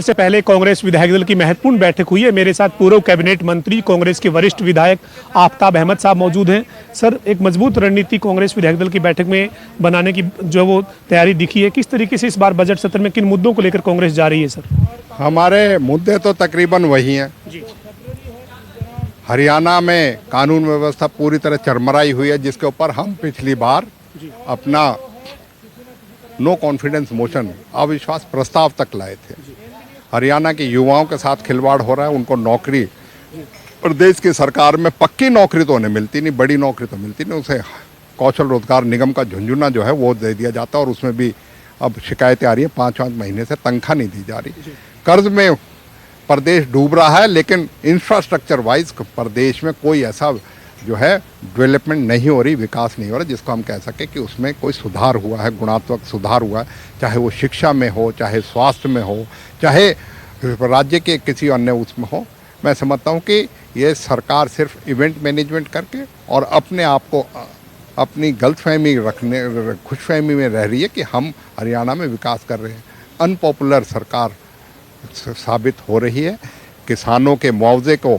से पहले कांग्रेस विधायक दल की महत्वपूर्ण बैठक हुई है। मेरे साथ पूर्व कैबिनेट मंत्री कांग्रेस के वरिष्ठ विधायक आफताब अहमद साहब मौजूद हैं। सर, एक मजबूत रणनीति कांग्रेस विधायक दल की बैठक में बनाने की जो वो तैयारी दिखी है, किस तरीके से इस बार बजट सत्र में किन मुद्दों को लेकर कांग्रेस जा रही है? सर, हमारे मुद्दे तो तकरीबन वही हैं। हरियाणा में कानून व्यवस्था पूरी तरह चरमराई हुई है, जिसके ऊपर हम पिछली बार अपना नो कॉन्फिडेंस मोशन, अविश्वास प्रस्ताव तक लाए थे। हरियाणा के युवाओं के साथ खिलवाड़ हो रहा है। उनको नौकरी, प्रदेश की सरकार में पक्की नौकरी तो उन्हें मिलती नहीं, बड़ी नौकरी तो मिलती नहीं, उसे कौशल रोजगार निगम का झुंझुना जो है वो दे दिया जाता है। और उसमें भी अब शिकायतें आ रही है, 5-5 महीने से तनख्वाह नहीं दी जा रही। कर्ज में प्रदेश डूब रहा है, लेकिन इंफ्रास्ट्रक्चर वाइज प्रदेश में कोई ऐसा जो है डेवलपमेंट नहीं हो रही, विकास नहीं हो रहा जिसको हम कह सके कि उसमें कोई सुधार हुआ है, गुणात्मक सुधार हुआ है। चाहे वो शिक्षा में हो, चाहे स्वास्थ्य में हो, चाहे राज्य के किसी अन्य उसमें हो। मैं समझता हूँ कि ये सरकार सिर्फ इवेंट मैनेजमेंट करके और अपने आप को अपनी गलतफहमी रखने, खुशफहमी में रह रही है कि हम हरियाणा में विकास कर रहे हैं। अनपॉपुलर सरकार साबित हो रही है। किसानों के मुआवजे को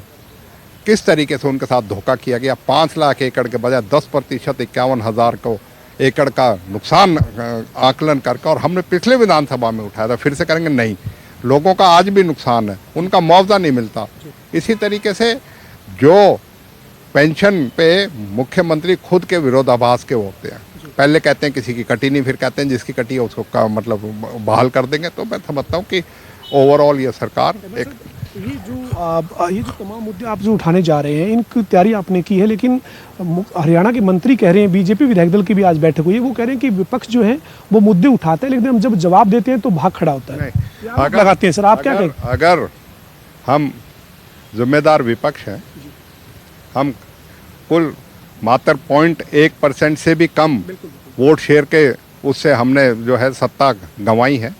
किस तरीके से उनके साथ धोखा किया गया, 5 लाख एकड़ के बजाय 10% 51,000 को एकड़ का नुकसान आकलन करके, और हमने पिछले विधानसभा में उठाया था, फिर से करेंगे नहीं। लोगों का आज भी नुकसान है, उनका मुआवजा नहीं मिलता। इसी तरीके से जो पेंशन पे मुख्यमंत्री खुद के विरोधाभास के होते हैं, पहले कहते हैं किसी की कटी नहीं, फिर कहते हैं जिसकी कटी है उसको मतलब बहाल कर देंगे। तो मैं समझता हूँ कि ओवरऑल ये सरकार एक ये जो तमाम मुद्दे आप जो उठाने जा रहे हैं, इनकी तैयारी आपने की है, लेकिन हरियाणा के मंत्री कह रहे हैं, बीजेपी विधायक दल की भी आज बैठक हुई है, वो कह रहे हैं कि विपक्ष जो है वो मुद्दे उठाते हैं, लेकिन हम जब जवाब देते हैं तो भाग खड़ा होता है। अगर लगाते हैं सर, आप क्या कहें? अगर हम जिम्मेदार विपक्ष हैं, हम कुल मात्र 0.1% से भी कम वोट शेयर के उससे हमने जो है सत्ता गंवाई है।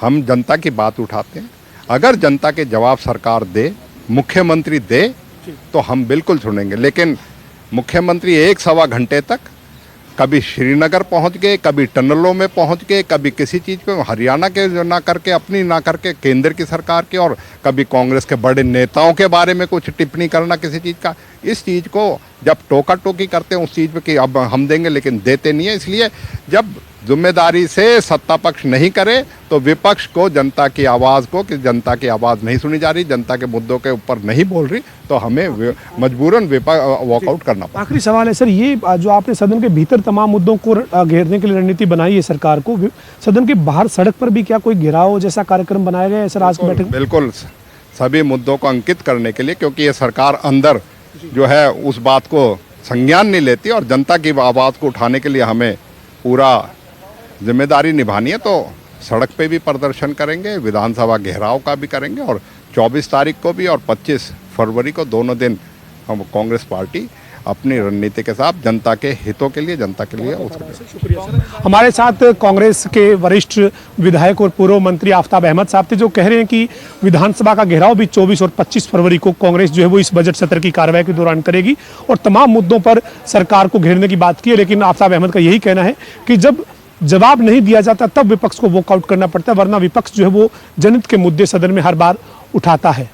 हम जनता की बात उठाते हैं। अगर जनता के जवाब सरकार दे, मुख्यमंत्री दे, तो हम बिल्कुल सुनेंगे। लेकिन मुख्यमंत्री 1-1.25 घंटे तक कभी श्रीनगर पहुंच गए, कभी टनलों में पहुंच गए, कभी किसी चीज़ पे, हरियाणा के जो ना करके, अपनी ना करके केंद्र की सरकार के, और कभी कांग्रेस के बड़े नेताओं के बारे में कुछ टिप्पणी करना किसी चीज़ का। इस चीज़ को जब टोका टोकी करते हैं उस चीज़ पे कि अब हम देंगे, लेकिन देते नहीं है। इसलिए जब जिम्मेदारी से सत्ता पक्ष नहीं करे तो विपक्ष को जनता की आवाज़ को, कि जनता की आवाज़ नहीं सुनी जा रही, जनता के मुद्दों के ऊपर नहीं बोल रही, तो हमें मजबूरन वॉकआउट करना पड़ा। आखिरी सवाल है सर, ये जो आपने सदन के भीतर तमाम मुद्दों को घेरने के लिए रणनीति बनाई है सरकार को, सदन के बाहर सड़क पर भी क्या कोई घेराव जैसा कार्यक्रम बनाया गया है सर आज की बैठक? बिल्कुल, सभी मुद्दों को अंकित करने के लिए, क्योंकि ये सरकार अंदर जो है उस बात को संज्ञान नहीं लेती, और जनता की आवाज़ को उठाने के लिए हमें पूरा जिम्मेदारी निभानी है। तो सड़क पे भी प्रदर्शन करेंगे, विधानसभा घेराव का भी करेंगे, और 24 तारीख को भी और 25 फरवरी को दोनों दिन हम कांग्रेस पार्टी अपनी रणनीति के साथ जनता के हितों के लिए, जनता के लिए हमारे साथ कांग्रेस के वरिष्ठ विधायक और पूर्व मंत्री आफताब अहमद साहब थे, जो कह रहे हैं कि विधानसभा का घेराव भी 24 और 25 फरवरी को कांग्रेस जो है वो इस बजट सत्र की कार्रवाई के दौरान करेगी, और तमाम मुद्दों पर सरकार को घेरने की बात की है। लेकिन आफताब अहमद का यही कहना है कि जब जवाब नहीं दिया जाता तब विपक्ष को वॉकआउट करना पड़ता है, वरना विपक्ष जो है वो जनहित के मुद्दे सदन में हर बार उठाता है।